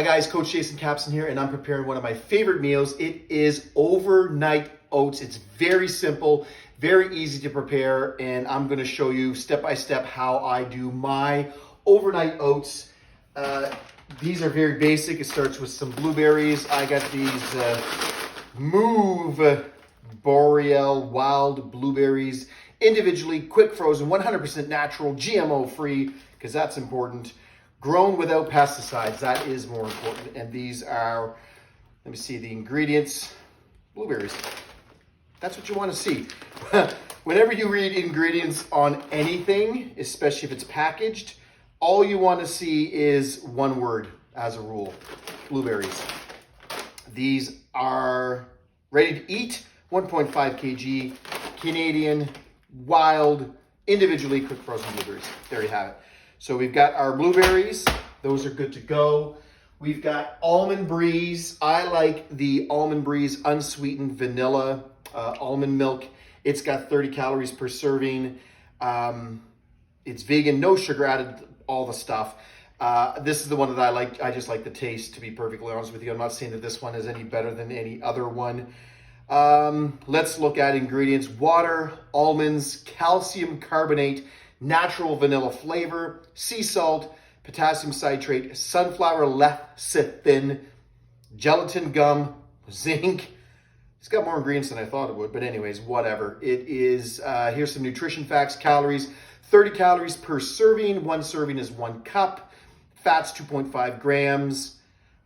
guys, Coach Jason Capson here, and I'm preparing one of my favorite meals. It is overnight oats. It's very simple, very easy to prepare, and I'm gonna show you step by step how I do my overnight oats. These are very basic. It starts with some blueberries. I got these Move Boreal wild blueberries, individually, quick frozen, 100% natural, GMO free, because that's important. Grown without pesticides, that is more important. And these are, let me see the ingredients, blueberries. That's what you want to see. Whenever you read ingredients on anything, especially if it's packaged, all you want to see is one word as a rule, blueberries. These are ready to eat, 1.5 kg, Canadian, wild, individually quick frozen blueberries. There you have it. So we've got our blueberries. Those are good to go. We've got almond breeze. I like the almond breeze unsweetened vanilla almond milk. It's got 30 calories per serving. It's vegan, no sugar added, all the stuff. This is the one that I like. I just like the taste, to be perfectly honest with you. I'm not saying that this one is any better than any other one. Let's look at ingredients. Water, almonds, calcium carbonate, natural vanilla flavor, sea salt, potassium citrate, sunflower lecithin, gelatin gum, zinc. It's got more ingredients than I thought it would, but anyways, whatever. It is, here's some nutrition facts. Calories, 30 calories per serving. One serving is 1 cup. Fats, 2.5 grams.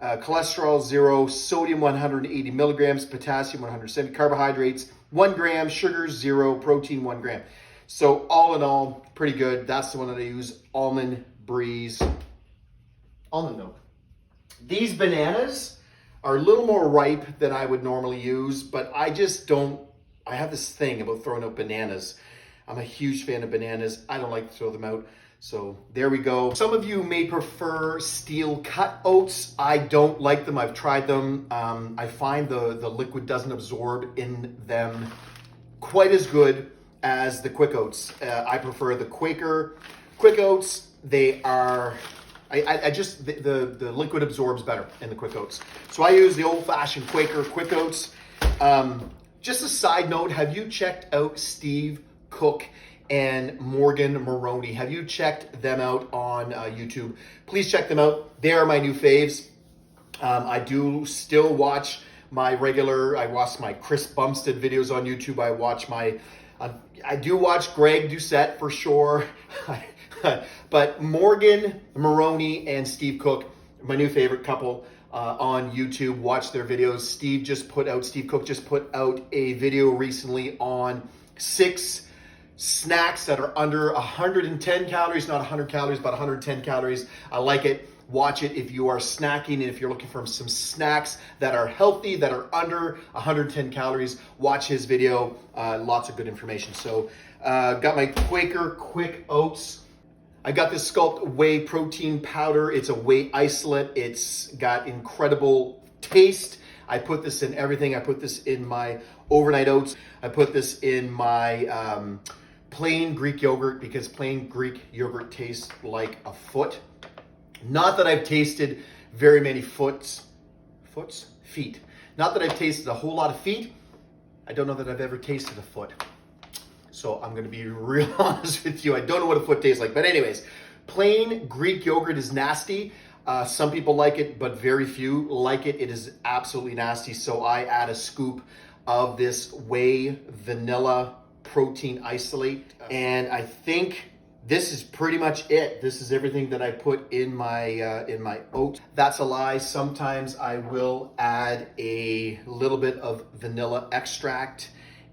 Cholesterol, 0. Sodium, 180 milligrams. Potassium, 170. Carbohydrates, 1 gram. Sugars, 0. Protein, 1 gram. So all in all, pretty good. That's the one that I use, almond breeze, almond milk. These bananas are a little more ripe than I would normally use, but I just don't, I have this thing about throwing out bananas. I'm a huge fan of bananas. I don't like to throw them out. So there we go. Some of you may prefer steel cut oats. I don't like them. I've tried them. I find the liquid doesn't absorb in them quite as good as the quick oats. I prefer the Quaker quick oats. They are, I just, the liquid absorbs better in the quick oats. So I use the old fashioned Quaker quick oats. Just a side note, have you checked out Steve Cook and Morgan Maroney? Have you checked them out on YouTube? Please check them out. They are my new faves. I do still watch my regular, I watch my Chris Bumstead videos on YouTube. I watch my, I do watch Greg Doucette for sure. But Morgan Maroney and Steve Cook, my new favorite couple on YouTube. Watch their videos. Steve Cook just put out a video recently on 6 snacks that are under 110 calories, not 100 calories, but 110 calories. I like it. Watch it if you are snacking and if you're looking for some snacks that are healthy, that are under 110 calories. Watch his video. Lots of good information. So got my Quaker quick oats. I got this Sculpt whey protein powder. It's a whey isolate. It's got incredible taste. I put this in everything. I put this in my overnight oats. I put this in my plain Greek yogurt, because plain Greek yogurt tastes like a foot. Not that I've tasted very many feet. Not that I've tasted a whole lot of feet. I don't know that I've ever tasted a foot. So I'm gonna be real honest with you. I don't know what a foot tastes like, but anyways, plain Greek yogurt is nasty. Some people like it, but very few like it. It is absolutely nasty. So I add a scoop of this whey vanilla protein isolate. And I think this is pretty much it. This is everything that I put in my oat. That's a lie. Sometimes I will add a little bit of vanilla extract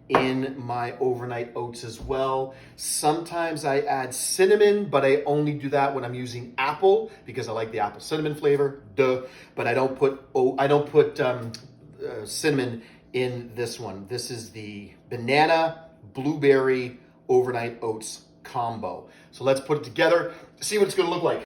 in my overnight oats as well. Sometimes I add cinnamon, but I only do that when I'm using apple, because I like the apple cinnamon flavor. Duh. But I don't put cinnamon in this one. This is the banana blueberry overnight oats combo. So let's put it together, see what it's gonna look like.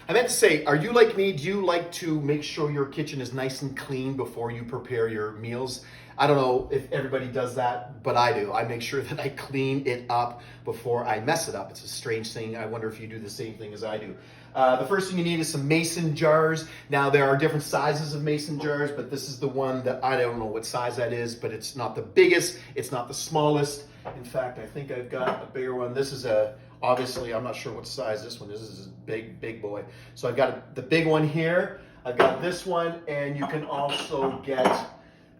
I meant to say, are you like me? Do you like to make sure your kitchen is nice and clean before you prepare your meals? I don't know if everybody does that, but I do. I make sure that I clean it up before I mess it up. It's a strange thing. I wonder if you do the same thing as I do. The first thing you need is some mason jars. Now there are different sizes of mason jars, but this is the one that I don't know what size that is, but it's not the biggest, it's not the smallest. In fact, I think I've got a bigger one. This is obviously, I'm not sure what size this one is. This is a big boy. So I've got the big one here. I've got this one, and you can also get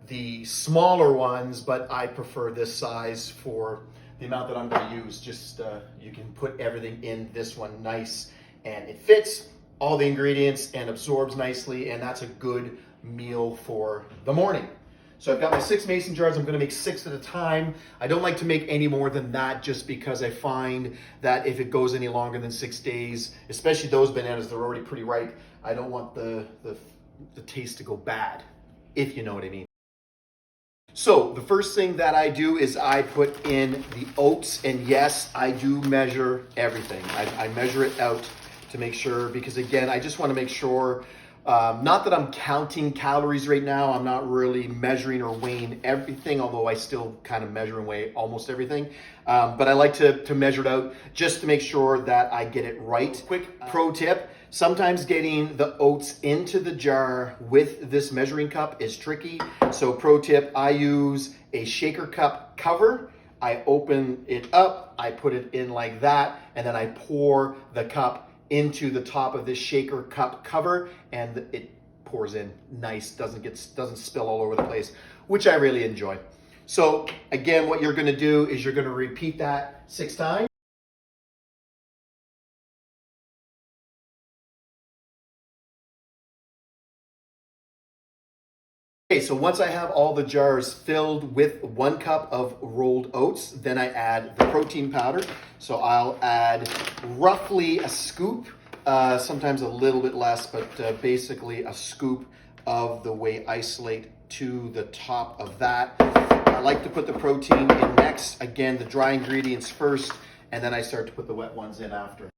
the smaller ones, but I prefer this size for the amount that I'm going to use. Just you can put everything in this one nice, and it fits all the ingredients and absorbs nicely, and that's a good meal for the morning. So I've got my 6 mason jars. I'm going to make 6 at a time. I don't like to make any more than that, just because I find that if it goes any longer than 6 days, especially those bananas, they're already pretty ripe. I don't want the taste to go bad, if you know what I mean. So the first thing that I do is I put in the oats, and yes, I do measure everything. I measure it out to make sure, because again, I just want to make sure, not that I'm counting calories right now. I'm not really measuring or weighing everything, although I still kind of measure and weigh almost everything. But I like to measure it out just to make sure that I get it right. Quick pro tip. Sometimes getting the oats into the jar with this measuring cup is tricky. So pro tip, I use a shaker cup cover. I open it up, I put it in like that, and then I pour the cup into the top of this shaker cup cover, and it pours in nice, doesn't spill all over the place, which I really enjoy. So again, what you're going to do is you're going to repeat that 6 times. Okay, so once I have all the jars filled with 1 cup of rolled oats, then I add the protein powder. So I'll add roughly a scoop, sometimes a little bit less, but basically a scoop of the whey isolate to the top of that. I like to put the protein in next. Again, the dry ingredients first, and then I start to put the wet ones in after.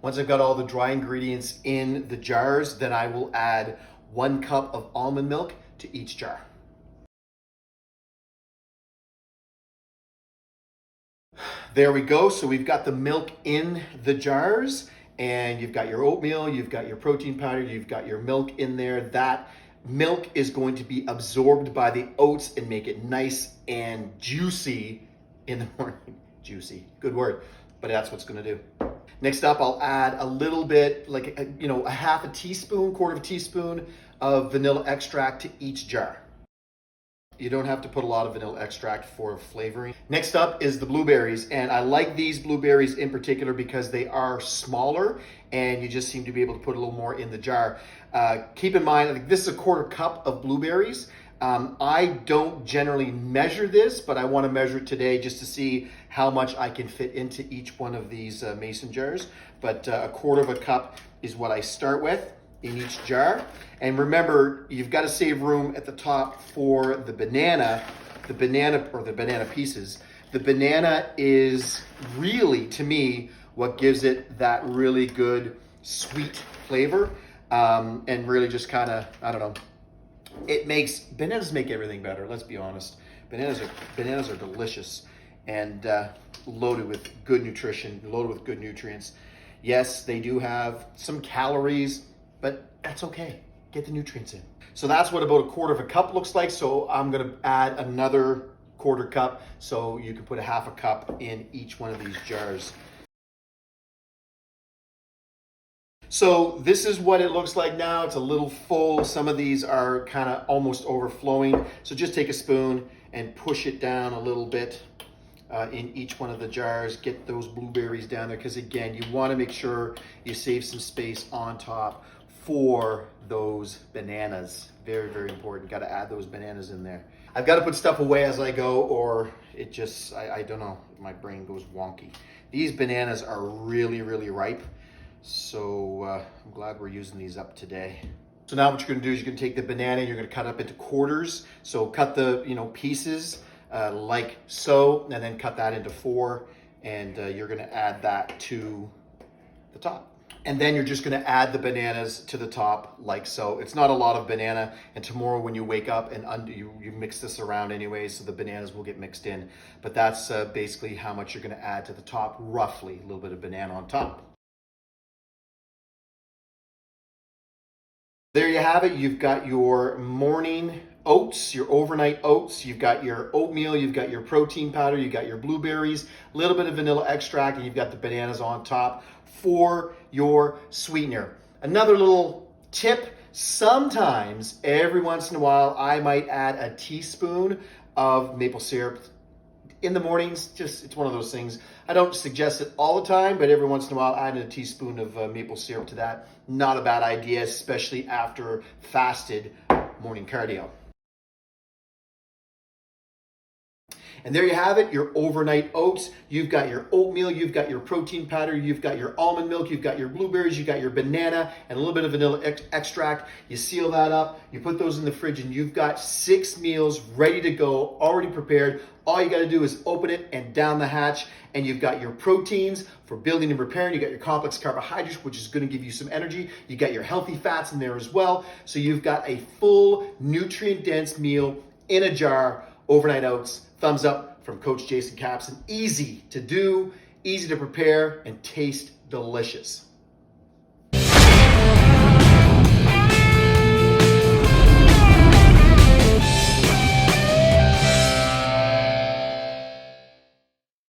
Once I've got all the dry ingredients in the jars, then I will add 1 cup of almond milk to each jar. There we go. So we've got the milk in the jars, and you've got your oatmeal, you've got your protein powder, you've got your milk in there. That milk is going to be absorbed by the oats and make it nice and juicy in the morning. Juicy, good word, but that's what's going to do. Next up, I'll add a little bit, like a half a teaspoon, quarter of a teaspoon of vanilla extract to each jar. You don't have to put a lot of vanilla extract for flavoring. Next up is the blueberries, and I like these blueberries in particular because they are smaller and you just seem to be able to put a little more in the jar. Keep in mind, this is a quarter cup of blueberries. I don't generally measure this, but I want to measure it today just to see how much I can fit into each one of these mason jars. But a quarter of a cup is what I start with in each jar. And remember, you've got to save room at the top for the banana pieces. The banana is really, to me, what gives it that really good sweet flavor, and really just kind of, I don't know, bananas make everything better. Let's be honest. Bananas are delicious and loaded with good nutrition, loaded with good nutrients. Yes, they do have some calories, but that's okay. Get the nutrients in. So that's what about a quarter of a cup looks like. So I'm gonna add another quarter cup, so you can put a half a cup in each one of these jars. So this is what it looks like now. It's a little full. Some of these are kind of almost overflowing. So just take a spoon and push it down a little bit in each one of the jars. Get those blueberries down there, because again, you want to make sure you save some space on top for those bananas. Very, very important. Got to add those bananas in there. I've got to put stuff away as I go, or it just, I don't know, my brain goes wonky. These bananas are really, really ripe. So I'm glad we're using these up today. So now what you're gonna do is you're gonna take the banana, you're gonna cut up into quarters. So cut the pieces like so, and then cut that into 4, and you're gonna add that to the top. And then you're just going to add the bananas to the top like so. It's not a lot of banana, and tomorrow when you wake up and you mix this around anyway, so the bananas will get mixed in. But that's basically how much you're going to add to the top, roughly, a little bit of banana on top. There you have it. You've got your morning oats, your overnight oats. You've got your oatmeal, you've got your protein powder, you've got your blueberries, a little bit of vanilla extract, and you've got the bananas on top for your sweetener. Another little tip, sometimes, every once in a while, I might add a teaspoon of maple syrup in the mornings. It's one of those things. I don't suggest it all the time, but every once in a while, add a teaspoon of maple syrup to that. Not a bad idea, especially after fasted morning cardio. And there you have it, your overnight oats. You've got your oatmeal, you've got your protein powder, you've got your almond milk, you've got your blueberries, you've got your banana, and a little bit of vanilla extract. You seal that up, you put those in the fridge, and you've got 6 meals ready to go, already prepared. All you gotta do is open it and down the hatch, and you've got your proteins for building and repairing. You got your complex carbohydrates, which is gonna give you some energy. You got your healthy fats in there as well. So you've got a full nutrient-dense meal in a jar, overnight oats. Thumbs up from Coach Jason Capson. Easy to do, easy to prepare, and taste delicious.